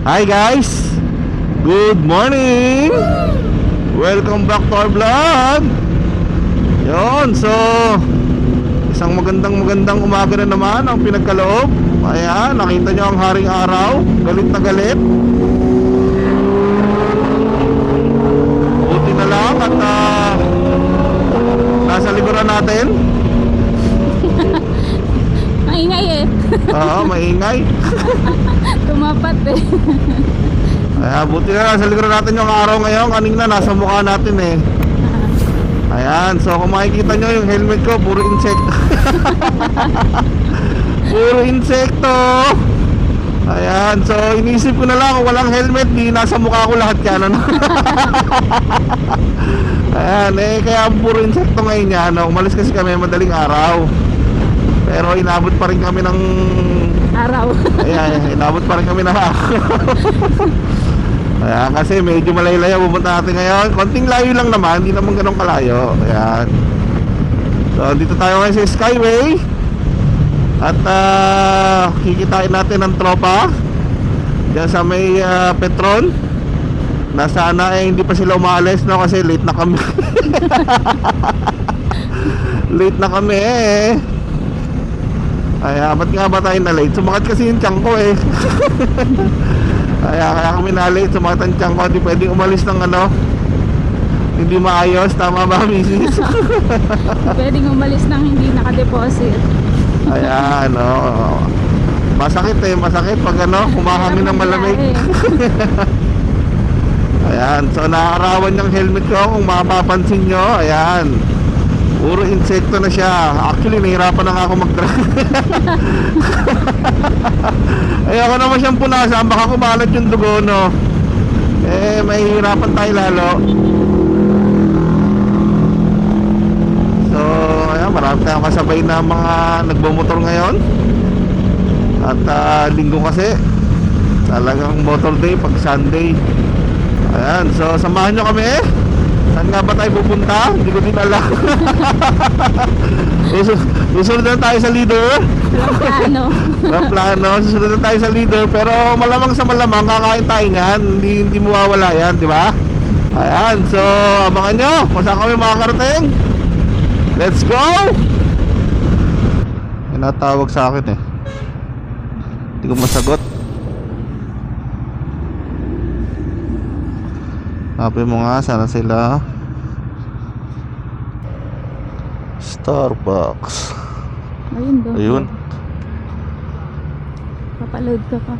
Hi guys! Good morning! Welcome back to our vlog! Yun, so isang magandang umaga na naman ang pinagkaloob. Ayan, nakita nyo ang haring araw. Galit na galit. Buti na lang at nasa likuran natin. Maingay eh. Oo, maingay. Tumapat eh. Ayan, buti na lang sa likuran natin yung araw ngayon. Kanina nasa mukha natin eh. Ayan, so kung makikita nyo yung helmet ko, puro insekto. Puro insekto. Ayan, so inisip ko na lang kung walang helmet, di nasa mukha ko lahat yan, ano? Ayan, kaya puro insekto ngayon yan, no? Umalis kasi kami madaling araw, pero inabot pa rin kami ng Araw. ayan, inabot pa rin kami ng ayan, kasi medyo malayo-layo pupunta natin ngayon. Konting layo lang naman, hindi naman ganun kalayo. Ayan. So dito tayo ngayon sa Skyway. At kikitain natin ang tropa diyan sa may Petron. Na sana hindi pa sila umalis, no? Kasi late na kami. Late na kami eh. Ay, ba't nga ba tayo na late? Sumakat kasi yung tiyan ko eh. Kaya kami na-late, sumakat ang tiyan ko. Hindi pwedeng umalis ng ano, hindi maayos. Tama ba, misis? Pwedeng umalis nang hindi nakadeposit. Ayan, oh. Masakit eh, masakit pag ano, humahangin ng malamig. Ayan, so nakakarawan yung helmet ko. Kung mapapansin nyo, ayan, puro insekto na siya. Actually, nahirapan na nga ako mag-drive. Ayoko naman siyang punasan, baka kumalat yung dugo, no? Mahihirapan tayo lalo. So, ayan, marami tayong kasabay na mga nagbomotor ngayon. At linggo kasi talagang motor day pag Sunday. Ayan, so samahan nyo kami. Saan nga ba tayo pupunta? Hindi ko din alam. Susunod na tayo sa leader. Walang plano. Susunod na tayo sa leader. Pero malamang sa malamang kakain tayo yan. Hindi mawawala yan, di ba? Ayan, so abangan nyo kung saan kami makakarating. Let's go! May natawag sa akin eh. Hindi ko masagot. Happy mo nga, sana sila. Starbucks. Ayun daw. Ayun. Papaload ka pa.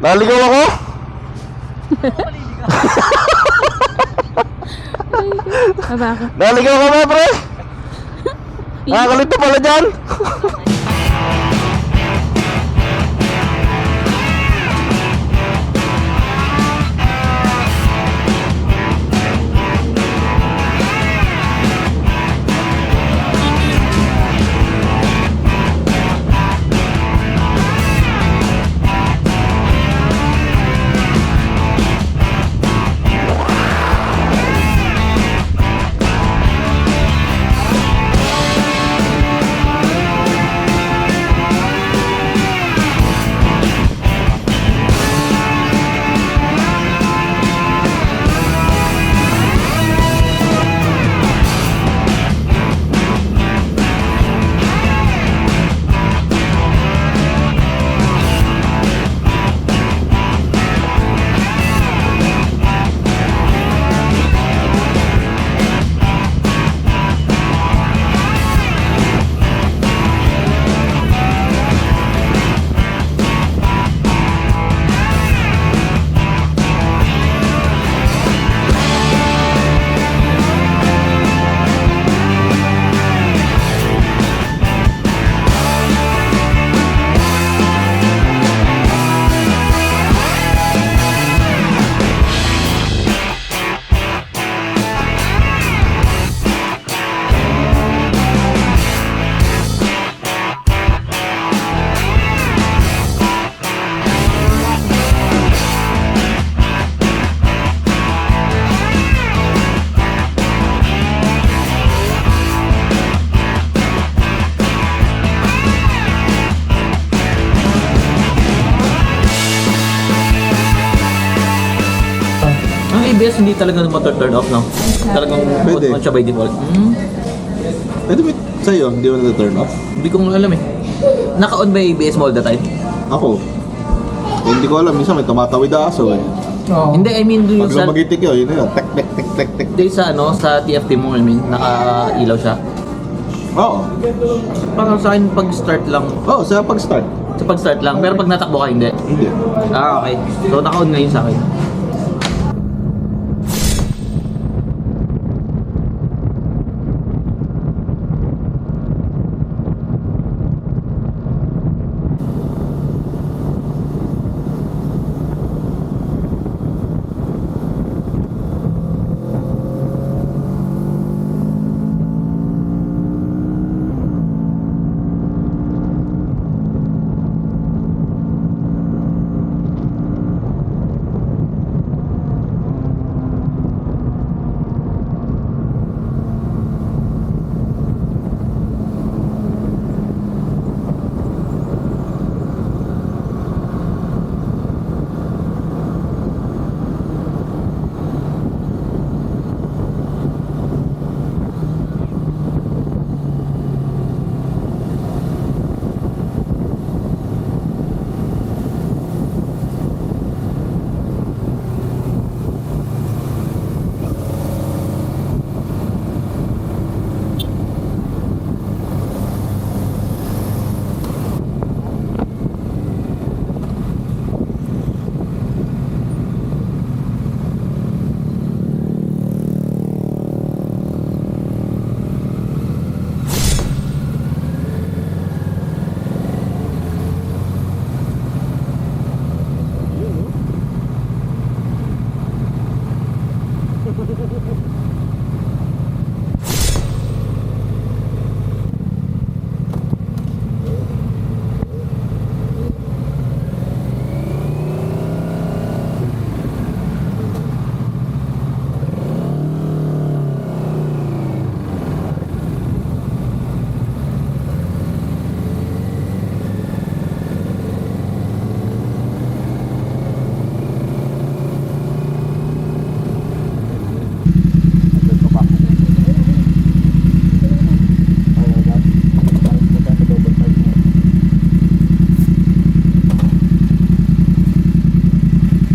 Naligaw ako? Aba ako. Naligaw ka ba, pre? Nakakalito pala dyan. ABS hindi talaga turn off, no? Talagang Pwede. on siya by default. Pwede ba sa'yo, hindi mo na-turn off? Hindi ko alam eh. Naka-on ba yung ABS mo all the time? Ako. Hindi ko alam, minsan may tumatawid na aso eh. Hindi, I mean yung Pag sa... lumagitik yun, yun na yun. Tek, tek, tek, tek, tek. Hindi sa ano, sa TFT mo, I mean, naka-ilaw siya. Oo. Parang sa akin pag-start lang. Oo, sa pag-start. Sa pag-start lang, pero pag natakbo ka, hindi. Hindi. Ah, okay. So, naka-on na yun sa akin.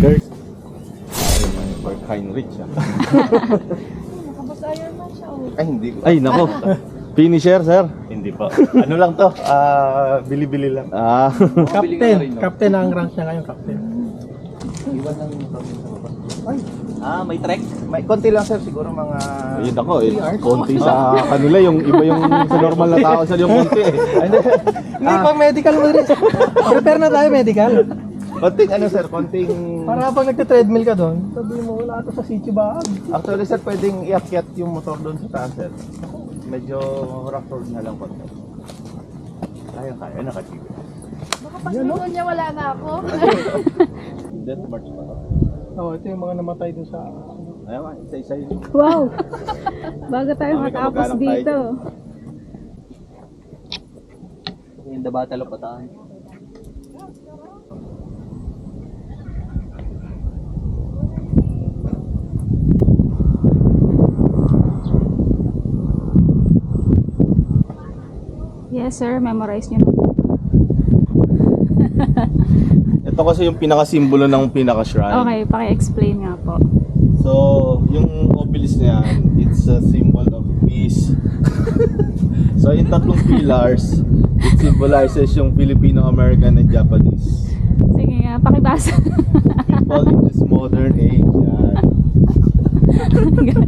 Dirk. Mark Heinrich ah. Ay, hindi ko. Ay, nako. Finisher, sir. Hindi pa. Ano lang to? Bili-bili lang. Ah. Captain ang rank niya ngayon, captain. May track? May konti lang sir, siguro mga... Ayun ako eh. Konti sa kanila, yung iba yung sa normal na tao sa yung konti eh. Hindi, pang medical mo rin. Prepare na tayo, medical. Konting ano sir, konting... Para pag nagte-treadmill ka doon, sabihin mo, wala ito sa sitio ba? Actually sir, pwedeng iakyat yung motor doon sa taas sir. Medyo rough road na lang konti. Kaya, nakatibig. Baka pag niya wala na ako. Death march pa. Oo, ito yung mga namatay doon sa... Ayun, isa-isa yun. Wow! Bago tayo May matapos kamag-anak tayo dito. Yung dabatalo pataan. Yes sir, memorize nyo na. Ito kasi yung pinaka-simbolo ng pinaka-shrine. Okay, paki-explain nga po. So, yung obelisk na yan, it's a symbol of peace. So, yung tatlong pillars, it symbolizes yung Filipino, American, and Japanese Sige nga, pakibasa. people in this modern age. Yan.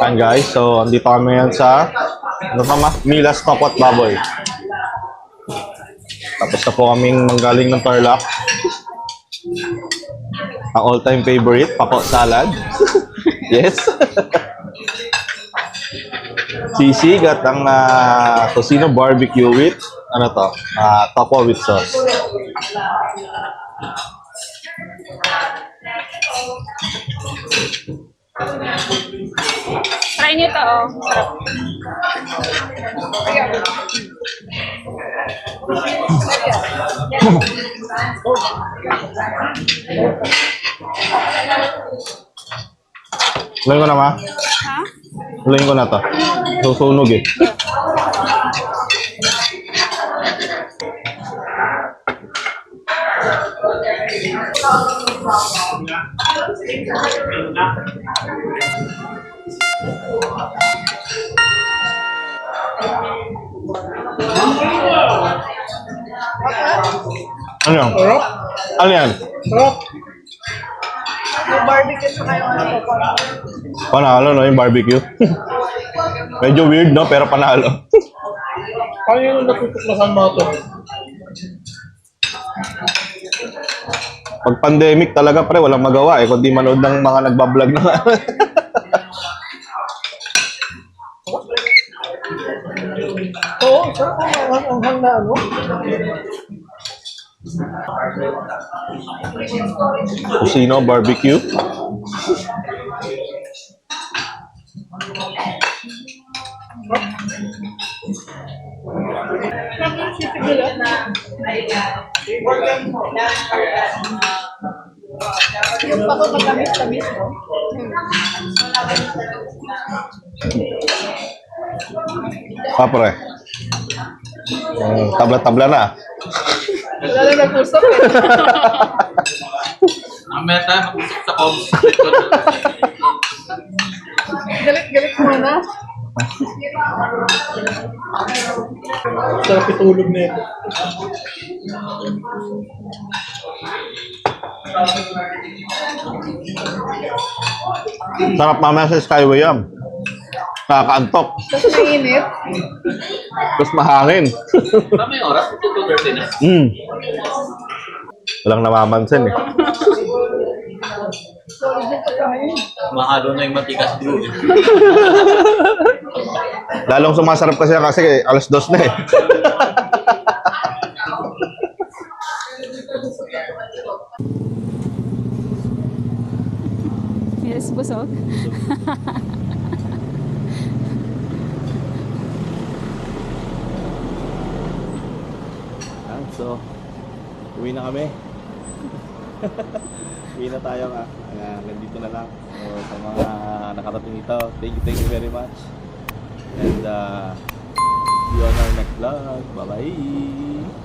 Ayan guys, so andito kami ngayon sa Mila's Tokot Baboy. Tapos na po kaming manggaling ng Tarlac. Ang all-time favorite, Papo Salad. Yes. Sisig at ang tocino barbecue with, ano to, topo with sauce. Try nyo to, oh. Sarap. Ulayin ko na ma. Ha? Ulayin ko na to. Susunog eh. Ano yan? Ano yan? Panalo no yung barbecue. Medyo weird no pero panalo. Paano yung natutuklasan mo ito? Pag pandemic talaga pre walang magawa eh kundi manood ng mga nagbablog na. Oo, sarap ang anghang na ano. Tocino barbecue. Yung pa ko matamis-tamis mo. Pre. Tabla-tabla na. Wala na nag-usap eh. Mamaya tayo mag-usap sa comms. Galit-galit muna. Sarap itulog na ito. Sarap mamaya sa Skyway yan. Nakakaantok. Tapos mainit. Tapos mahangin. Tama yung oras, 2:30 na. Walang namamansin eh. Mahalo na yung matikas blue. Lalong sumasarap kasi alas 2 na eh. Yes, busog. So, uwi na kami. Uwi na tayo ka. Nandito na lang. So, sa mga nakarating ito, thank you very much. And see you on our next vlog. Bye-bye!